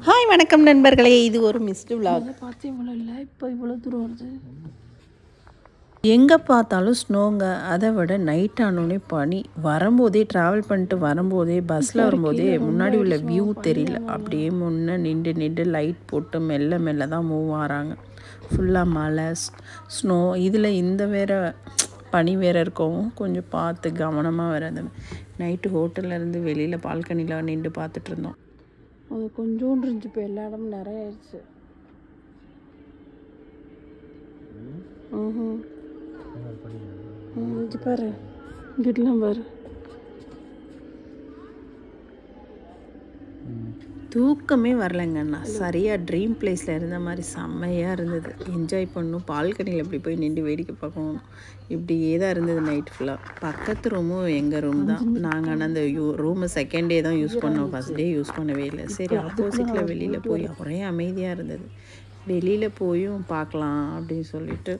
Hi வணக்கம் நண்பர்களே, இது ஒரு மிஸ்டு விலாக். பார்த்து இவ்வளோ இல்லை, இப்போ இவ்வளோ தூரம் வருது. எங்கே பார்த்தாலும் ஸ்னோங்க. அதை விட நைட் ஆனோடனே பனி. வரும்போதே ட்ராவல் பண்ணிட்டு வரும்போதே பஸ்ஸில் வரும்போதே முன்னாடி உள்ள வியூ தெரியல. அப்படியே முன்னே நின்று லைட் போட்டு மெல்ல மெல்ல தான் மூவ் ஆகிறாங்க. ஃபுல்லாக மழை ஸ்னோ. இதில் இந்த வேறு பனி வேறு இருக்கவும் கொஞ்சம் பார்த்து கவனமாக வேறு. அந்த நைட்டு ஹோட்டல்லேருந்து வெளியில் பால்கனியில் நின்று பார்த்துட்டு இருந்தோம். அது கொஞ்சோண்டு இருந்துச்சு, இப்போ எல்லா இடமும் நிறைய ஆயிடுச்சு. இங்கே பாரு, இங்கிட்டலாம் பாரு. தூக்கமே வரலைங்கண்ணா. சரியாக ட்ரீம் பிளேஸில் இருந்த மாதிரி செம்மையாக இருந்தது. என்ஜாய் பண்ணணும். பால்கனியில் இப்படி போய் நின்று வேடிக்கை பார்க்கணும். இப்படியே தான் இருந்தது நைட் ஃபுல்லாக. பக்கத்து ரூமும் எங்கள் ரூம் தான். நாங்கள் ஆனால் அந்த ரூமை செகண்ட் டே தான் யூஸ் பண்ணோம், ஃபஸ்ட் டே யூஸ் பண்ணவே இல்லை. சரி, ஆப்போசிட்டில் வெளியில் போய் ஒரே அமைதியாக இருந்தது. வெளியில் போயும் பார்க்கலாம் அப்படின்னு சொல்லிட்டு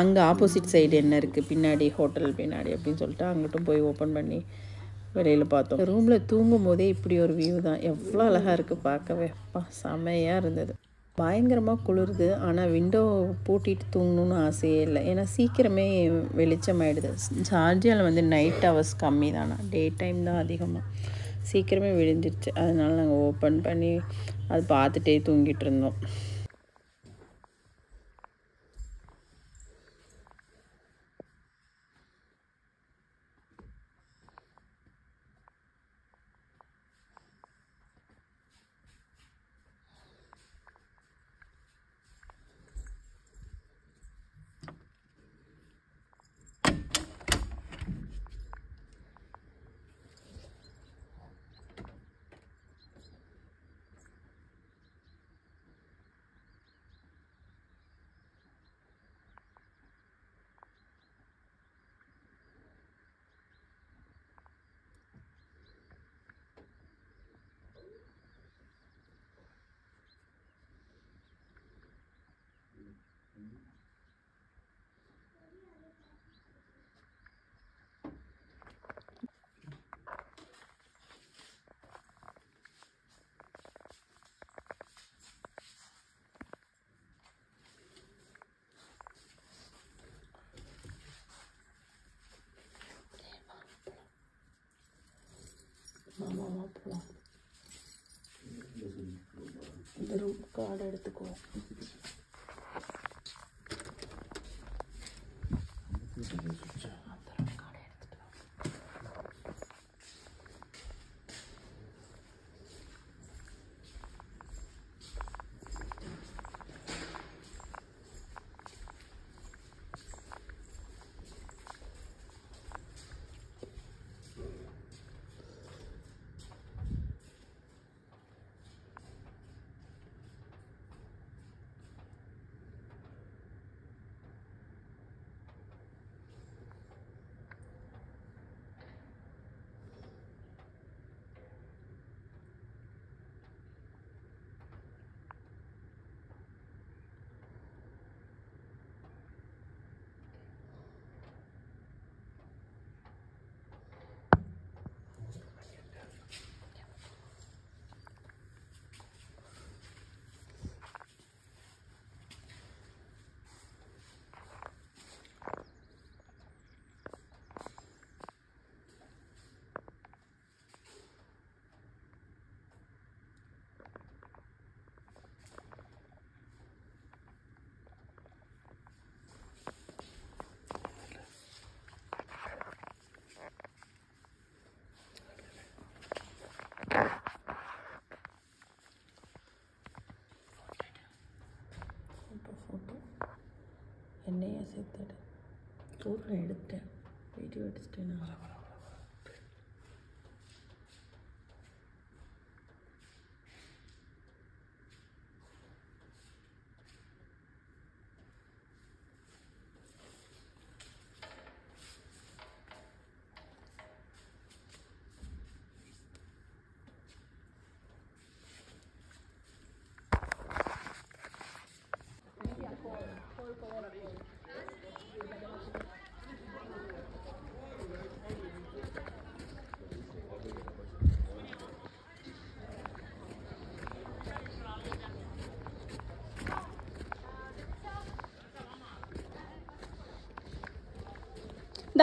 அங்கே ஆப்போசிட் சைடு என்ன இருக்குது பின்னாடி, ஹோட்டல் பின்னாடி அப்படின்னு சொல்லிட்டு அங்கிட்டும் போய் ஓப்பன் பண்ணி வெளியில் பார்த்தோம். ரூமில் தூங்கும் போதே இப்படி ஒரு வியூ தான். எவ்வளோ அழகாக இருக்குது பார்க்கவே. செம்மையாக இருந்தது. பயங்கரமாக குளிருது. ஆனால் விண்டோ பூட்டிட்டு தூங்கணுன்னு ஆசையே இல்லை. ஏன்னா சீக்கிரமே வெளிச்சமாயிடுது. ஜார்ஜியாவில் வந்து நைட் ஹவர்ஸ் கம்மி தானா, டே டைம் தான் அதிகமாக. சீக்கிரமே விழிஞ்சிருச்சு. அதனால் நாங்கள் ஓப்பன் பண்ணி அது பார்த்துட்டே தூங்கிட்டு இருந்தோம். மாமாவா போகலாம். இந்த ரூம் கார்டு எடுத்துக்கோ. என்னையே சேர்த்துடு. ஊரில் எடுத்தேன், வீடியோ எடுத்துட்டேன். நான்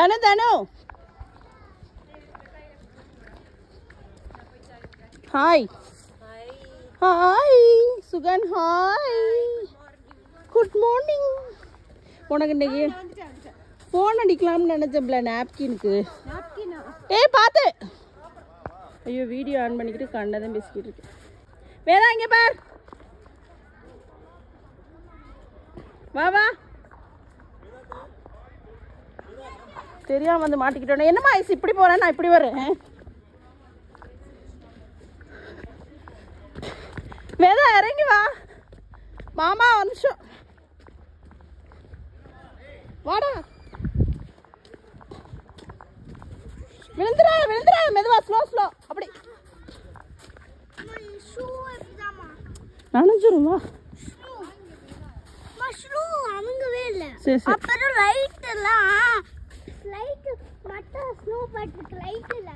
தனு தனு hi hi Sugan hi good morning. உனக்கு இன்னைக்கு ஃபோன் அடிக்கலாம்னு நினச்சேன்ல நாப்கினுக்கு. ஏய் பார்த்து. ஐயோ வீடியோ ஆன் பண்ணிக்கிட்டு கண்டதான் பேசிக்கிட்டு இருக்கு. வேதா இங்கே பார். வா வா. தெரியாம வந்து மாட்டிக்கிட்டோன்னே. என்னம்மா ஐஸ் இப்படி போகிறேன், நான் இப்படி வரேன். வேதா இறங்கி வா. மாமா ஒரு நிமிஷம் வாடா. விழுந்துடா விழுந்துடா. மெதுவா ஸ்லோ ஸ்லோ. அப்படி நனைஞ்சிருமா? அவங்கவே இல்ல. சரி சரி. அப்புறம் லைட் எல்லாம் லைட் மட்டும் ஸ்னோ பட்டு லைட் இல்ல.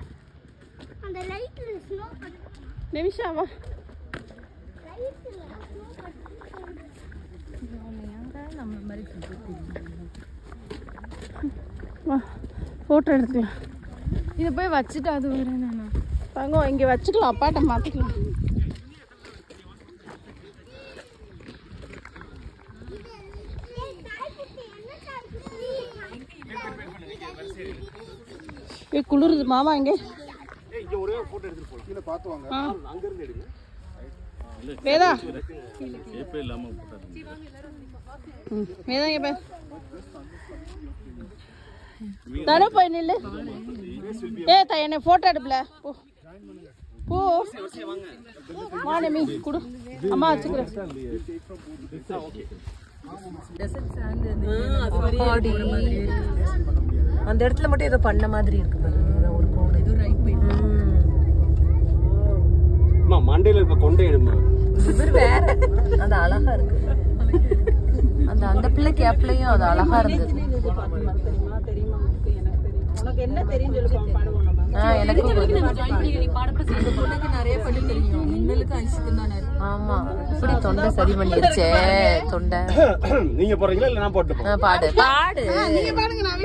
அந்த லைட்ல ஸ்னோ பட்டு நிமிஷாவா லைட் இல்ல ஸ்னோ பட்டு நம்ம மாதிரி வா ஃபோட்டோ எடுத்துக்கலாம். இதை போய் வச்சுட்டு அது வரேன் நான். தங்கம் இங்கே வச்சுக்கலாம், அப்பாட்ட மாற்றிக்கலாம். ஏ குளிருது மாமா. இங்கே வேதா வேதா இங்கே பார். தனு போய் நில்லு. ஏ என்னை ஃபோட்டோ எடுப்பல. போ போ. மானமி குடு, அம்மா வச்சுக்கிறேன். அந்த இடத்துல மட்டும் ஏதோ பண்ண மாதிரி இருக்கு பாருங்க. ஒரு கோடு ஏதோ ரைட் போயிட்டு மண்டையில இப்ப கொண்டே எடுமா. இது வேற. அது அழகா இருக்கு. அந்த பிள்ளை கேப்லயும் அது அழகா இருந்தது. உனக்கு என்ன தெரியும் சொல்லு பாடுவோம். எனக்கு நிறைய பண்ணி தெரியும். இன்னலுக்கு ஐஸ்க்கு தானே. ஆமா இப்படி தொண்டை சரி பண்ணிருச்சே தொண்டை. நீங்க போறீங்களா இல்ல நான் போட்டு போறேன்? பாடு பாடு. நீங்க பாடுங்க நான்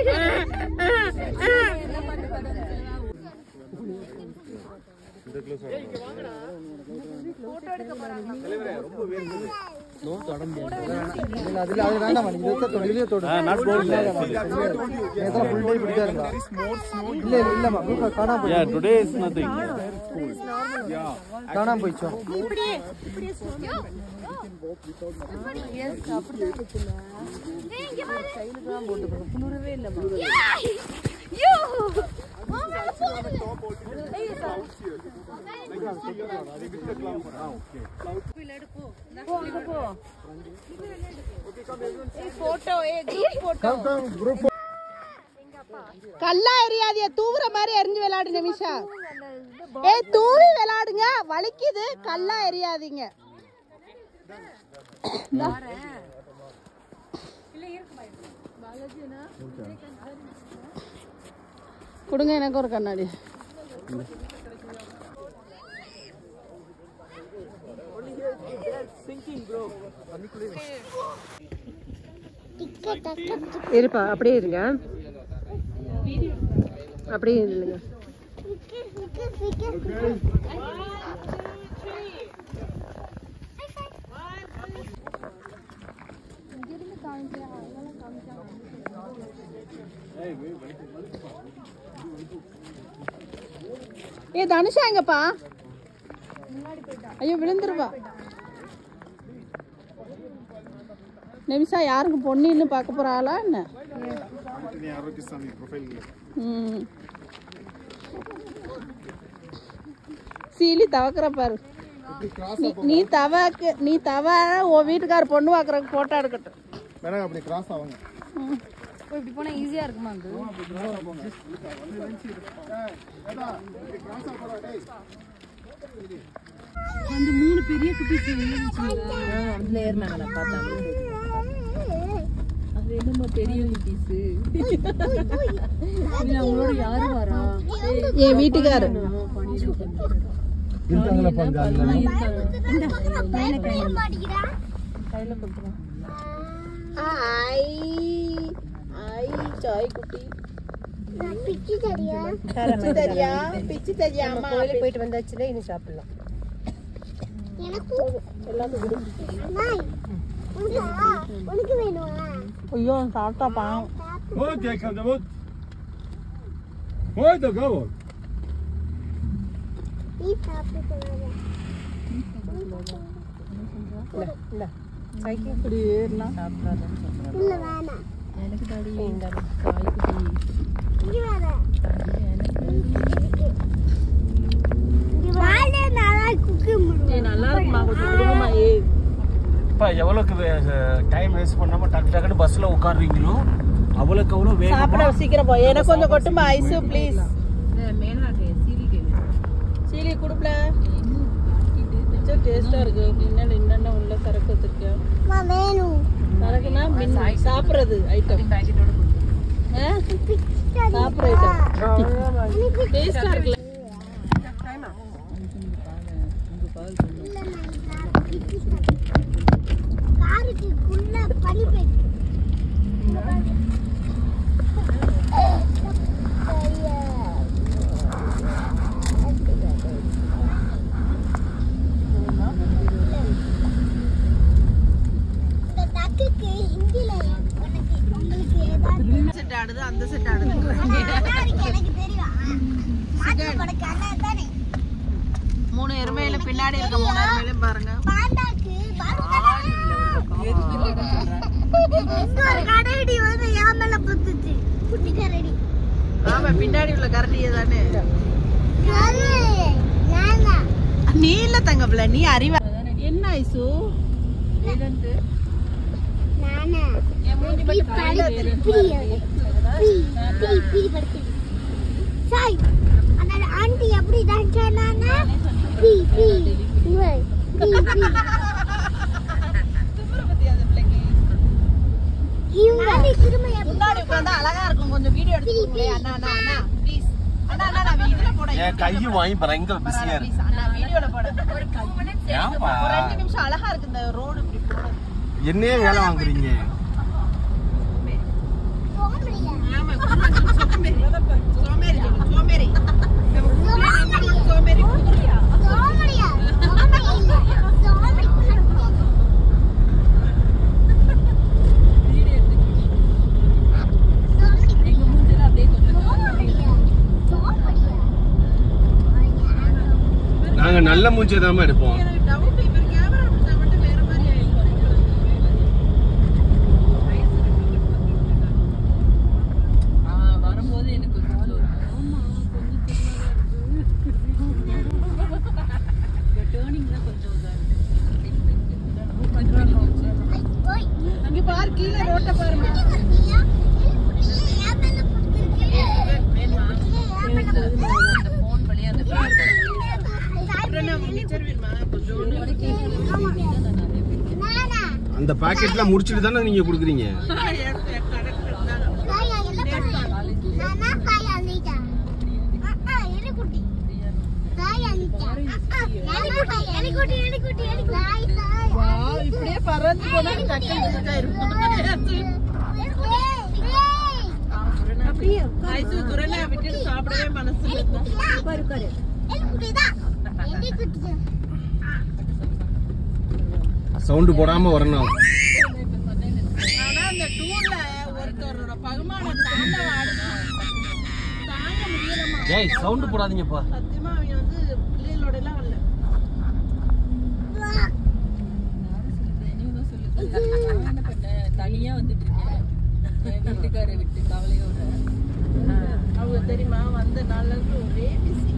கல்லா எரியாதிய தூவுற மாதிரி எரிஞ்சு விளையாடு நிமிஷா. தூவி விளையாடுங்க, வலிக்குது. கல்லா எரியாதீங்க. கொடுங்க எனக்கு ஒரு கண்ணாடி. இருப்பா அப்படியே இருங்க. அப்படியே இல்லைங்க. தனுஷா எங்கப்பா? ஐயோ விழுந்துருவா. நிமிஷா யாருக்கும் பொண்ணு இன்னும் பார்க்க போறாளா என்ன? சீலி தவக்கிற பாரு. நீ தவ உன் வீட்டுக்கார பொண்ணு பார்க்கறதுக்கு போட்டோ எடுக்கட்டும். அப்படி கிராஸ் ஆவாங்க. இப்படி போனா ஈஸியா இருக்குமா? அந்த 3 பெரிய குட்டிஸ் அதுல ஏறினாங்களா பார்த்தாங்க. அது என்னமா பெரிய குட்டிஸ். அவங்களோட யாரு வரா? என் வீட்டுக்காரர். இருக்காங்களா பாருங்க. கையில கொடுத்துருவோம். ஐ ஐ சாய் குட்டி. பிச்சி சரியா பிச்சு தெரியா அம்மா கோயிலுக்கு போயிட்டு வந்தாச்சுன்னா இனி சாப்பிடலாம். எனக்கு உனக்கு வேணுமா? ஐயோ சாப்பிட்டா பாவம். ஓகே கந்த ஓட் ஓய் த கோ நீ சாப்பிடுறீங்க. இல்ல சைக்கிள் இப்படி ஏறலாம். இல்ல வேணாம். எனக்கு தாடி இந்த இங்க வேற. இங்க வாழை நல்லா குக்கு முடியும். நல்லா இருக்குமா கொஞ்சம் குடும்பமா ஏய். பா எவ்வளவுக்கு டைம் வேஸ்ட் பண்ணாம டக்கு டக்குன்னு பஸ்ல உட்கார்றீங்களோ அவ்வளவுக்கு அவ்வளவு வேகமா சாப்பிட சீக்கிரம் போய் எனக்கு கொஞ்சம் கொட்டுமா ஐசு ப்ளீஸ். சீலி குடுப்பல. டேஸ்டா இருக்கு. பின்னாடி என்னென்ன உள்ள சரக்கு வச்சிருக்கேன். வேணும். சரக்குனா சாப்பிடுறது ஐட்டம். சாப்பிடுற ஐட்டம். டேஸ்டா இருக்குல்ல. காருக்குள்ள பனி பெய்யுது. இந்த டக்குக்கு ஹிந்தில உங்களுக்கு ஏதாவது செட் ஆடுது அந்த செட் ஆடுது. எனக்கு தெரியும். மாட்டு படக்கு அண்ணன் தானே. 3 எருமையில பின்னாடி இருக்க 3 எருமையிலும் பாருங்க. பாண்டாக்கு இங்க ஒரு கரடி வந்து என் மேல புத்துச்சு. குட்டி கரடி. ஆமா பின்னாடி உள்ள கரடியே தானே. நானா நீ இல்ல தங்கப்ல நீ அறிவா. என்ன ஐசு? நானா பி படுத்து சாய் அந்த ஆண்டி எப்படி தான் சொன்னாங்க? பி பி ஓய் பி பி இவங்க திரும்ப முன்னாடி உட்கார்ந்தா அழகா இருக்கும். கொஞ்சம் video எடுத்துக்கோங்களே. Anna Anna Anna please. அண்ணா அண்ணா நான் வீடியோல போட. என் கையை வாங்கி பயங்கர பிஸியா இருக்கு. ப்ளீஸ் அண்ணா வீடியோல போட. ஏன்பா ஒரு 2 நிமிஷம் அழகா இருக்கு இந்த ரோடு இப்படி போறது. என்னையே வேலை வாங்குறீங்க? போகலையா? ஆமா சோமேரி சோமேரி சோமேரி சோமேரி குதிரையா? சோமரியா சோமரி இல்ல சோமரி நாங்க நல்ல மூஞ்சி தான் எடுப்போம். எனக்கு டவுட் இப்ப கேமரா பிடிச்சா மட்டும் வேற மாதிரி ஆயிடும். வரும்போது எனக்கு கொஞ்சம் ஆமா கொஞ்சம் டேர்னிங் தான் கொஞ்சம் ஓய் அங்க பாரு கீழே ரோட்ட பாருங்க. அந்த பாக்கெட்ல முடிச்சிட்டு தானே நீங்க குடுக்குறீங்க. இப்படியே பறந்து போனா டக்குனு இருக்கும். ஐசு குரலை விட்டு சாப்பிடவே மனசு இல்லை. சவுண்ட் போடாம வரணும். ஆனா அந்த டூர்ல ஒருத்தரோட பகுமானம் தாண்ட தாங்க முடியலமா. ஏய் சவுண்ட் போடாதீங்கப்பா. சத்தியமா அவங்க வந்து பிள்ளைகளோட எல்லாம் வரல. தனியா வந்துட்டு இருக்கேன் வீட்டுக்கார விட்டு கவலையோட. அவங்க தெரியுமா வந்த நாள்ல இருந்து ஒரே பிஸி.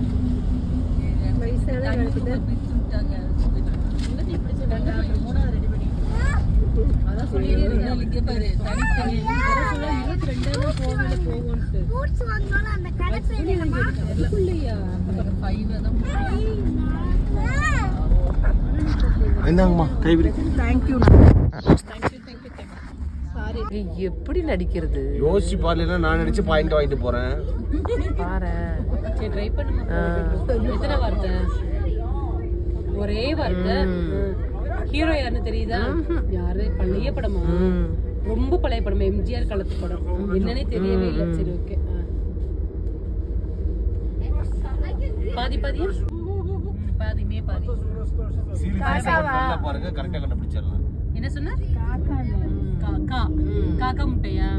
இப்படி சொன்னாங்க 3 ரெடி பண்ணி அதான் சொல்லி பாரு தனித்தனி 22 கோவில போவோம்ட்டு ஃப்ரூட்ஸ் வாங்கணும் அந்த கடை பேர் என்னமா? இல்லையா 5 தான். என்னங்கம்மா கைவிரி. Thank you sorry. எப்படி நடிக்கிறது யோசிச்சு பாருல நான் நினைச்சு பாயிண்ட் வாங்கிட்டு போறேன். பாரு. ட்ரை பண்ணுங்க. எத்தனை வார்த்தை? ஒரே வார்த்தை. ஹீரோ யாருன்னு தெரியுதா? யாரு? பழைய படமா? ரொம்ப பழைய படம். எம்ஜிஆர் காலத்து படம். என்னன்னே தெரியவே இல்லை. சரி ஓகே பாதி பாதி பாதிமே பாதி. பாருங்க கரெக்டா கண்டுபிடிச்சிடலாம். என்ன சொன்ன? காக்கா காக்கா முட்டையா?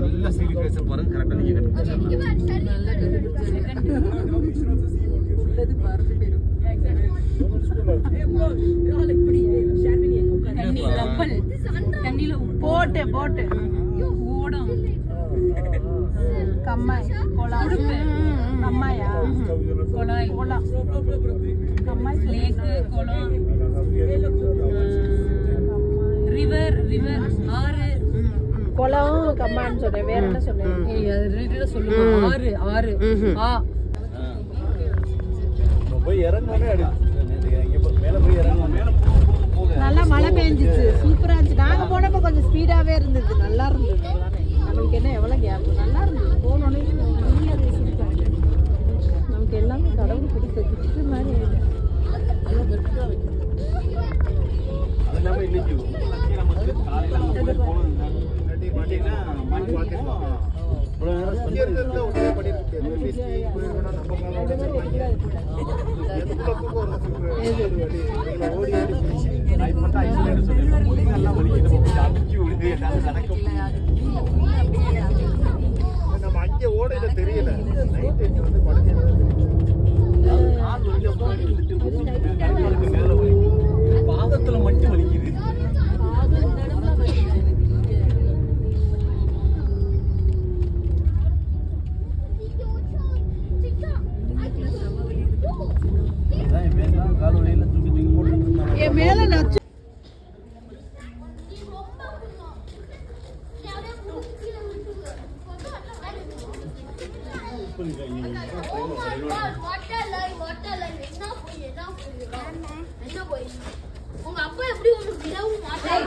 நல்ல சீவி பேச பாருங்க கரெக்டா நீங்க கண்டுபிடிச்சிடலாம். உள்ளது பறந்து போயிடும். தண்ணி கப்பல் தண்ணியில போட்டு போட்டு ஓடம் கம்மாய் குழாய் கம்மாயா குழாய் குளம் கம்மாய் லேக்கு குளம் ரிவர் ரிவர் ஆறு குளம் கம்மான்னு சொன்னேன். வேற என்ன சொன்னேன்? சொல்லுங்க. ஆறு ஆறு ஆ போய் இறங்கவே மேல போய் இறங்க நல்லா மழை பெஞ்சிச்சு, சூப்பரா இருந்துச்சு. நாங்க போனப்ப கொஞ்சம் ஸ்பீடாவே இருந்தது, நல்லா இருந்தது. நம்மளுக்கு என்ன எவ்வளவு கேப், நல்லா இருந்தது. போனோடனே நமக்கு எல்லாமே கடவுள் பிடிச்ச கிஃப்ட் மாதிரி. அது இல்லாம இன்னைக்கு நமக்கு காலையில போனோம் நம்ம அங்கே ஓடையில தெரியல. நைட் இங்க வந்து பாதத்துல மட்டும் வலிக்குது. என் மேல நச்சு உங்க அப்பா எப்படி உங்களுக்கு விடவும் மாட்டாரு.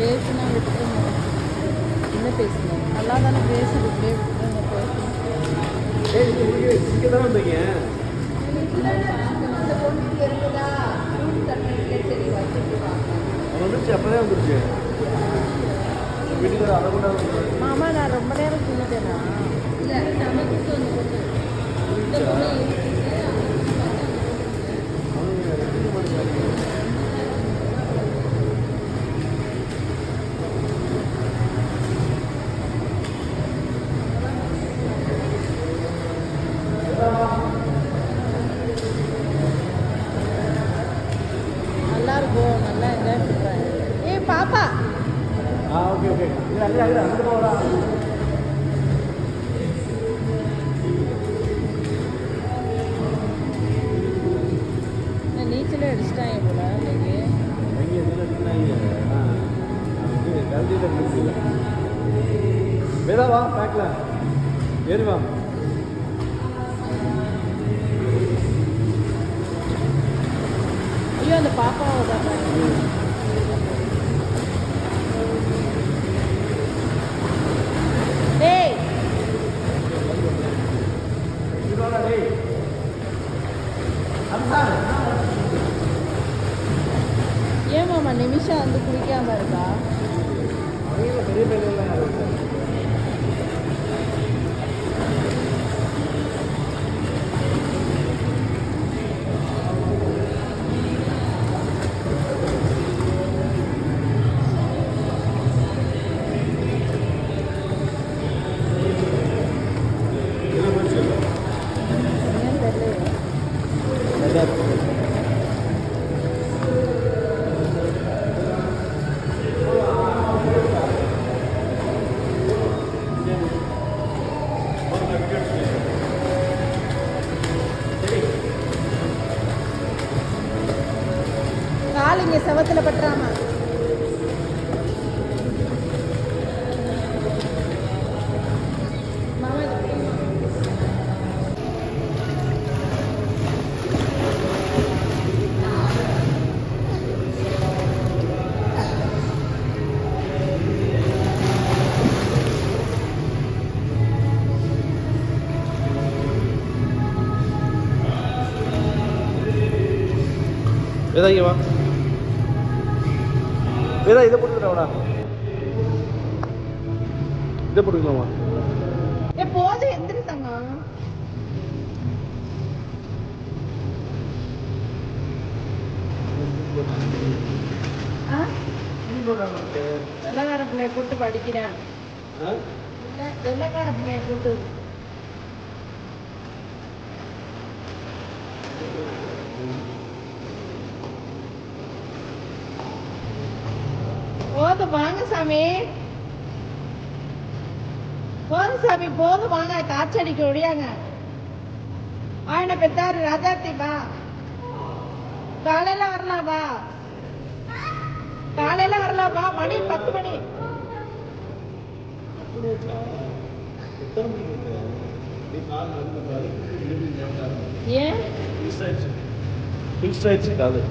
பேசினா விட்டுருங்க. என்ன பேசணும்? நல்லா தானே பேசுது. மாமா நான் ரொம்ப நேரம் தூங்கிட்டேனா? நல்லா இருக்கும், நல்லா என்ஜாய் பண்ணுறேன். ஏய் பாப்பா, ஓகே ஓகே அங்கே போகிறா. நீச்சலே அடிச்சிட்டாங்க போல இன்னைக்கு. வேதாவா பேக்ல ஏறிவா. ஐயோ அந்த பாப்பாவை தான் டேய் ஏன் மாமா நிமிஷா வந்து குளிக்காம இருக்கா? பெரிய பையன் ஏன் தெரியல. பால் இங்கே செவத்தில் பட்டுறாம. வேதா இங்கே வா. வேதா இதை போட்டுக்கிறா. இதை போட்டுக்கலாமா? போதும் எந்திரித்தாங்க. வெள்ளக்கார பிள்ளைய கூட்டு படிக்கிறேன். வெள்ளக்கார பிள்ளைய கூட்டு போதும் வாங்க சாமி. போதும் சாமி, போதும் வாங்க. காய்ச்சடிக்க ஒடியாங்க. ஆயனை பெத்தாரு ராஜாத்தி வா. காலையில வரலாம் வா. காலையில வரலாம் வா. மணி 10 மணி. ஏன் ஃபிக்ஸ்ட் ஆயிடுச்சு காது.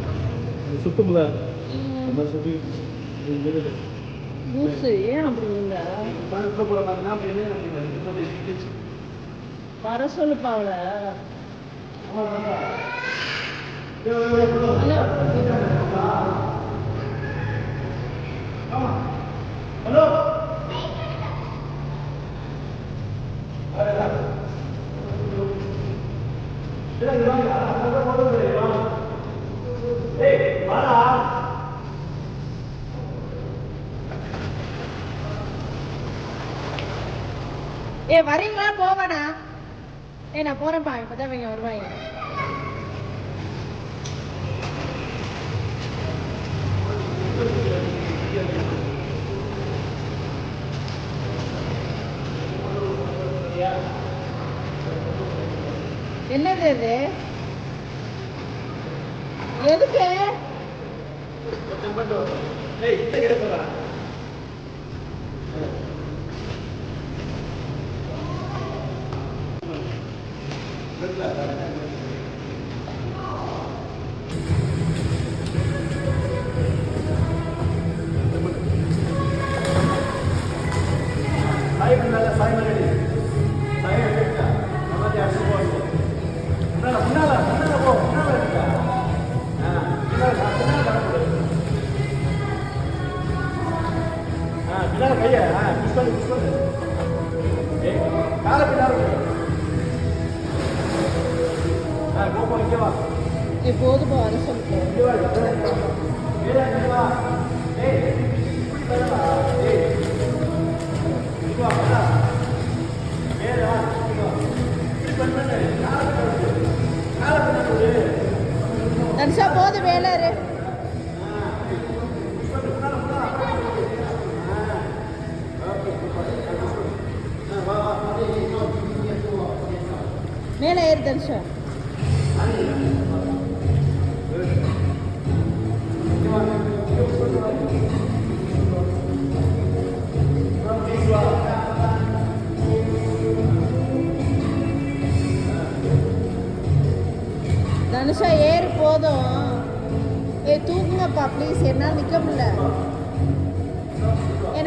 சுத்தமில்ல சுத்தி லூசு. ஏன் அப்படி இல்லை? வர சொல்லுப்பா அவளை. ஹலோ. ஏ வரீங்களா போவானா? நான் போறேன்ப்பா. இப்பதான் இவங்க வருவாங்க. என்னது இது? எதுக்கு? போதும் வர சொல்லுங்க. தனுஷா போதும் வேலை. மேலே ஏறு தனுஷா. தனுஷா ஏறு போதும். தூக்குங்கப்பா ப்ளீஸ். என்னால் நிற்க முடியல.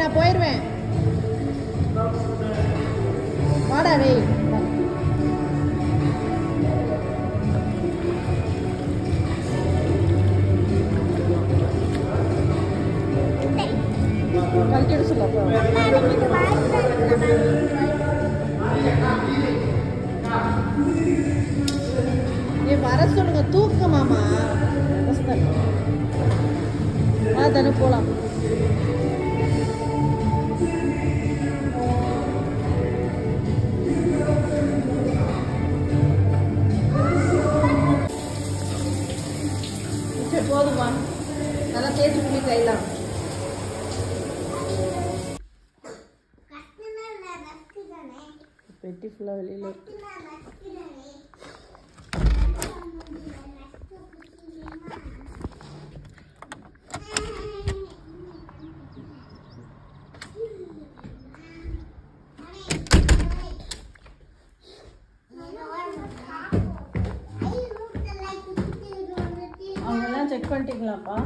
நான் போயிடுவேன். வாடா டேய். கழிச்சிட சொல்ல வர சொல்லுங்க. தூக்க மாமா. தானே போலாம். சரி போதுமா. நல்லா தேய்ச்சி பண்ணி கையெல்லாம். பெட்டி ஃபுல்லாக வெளியில் இருக்கு. பண்ணிட்டீங்களாப்பா?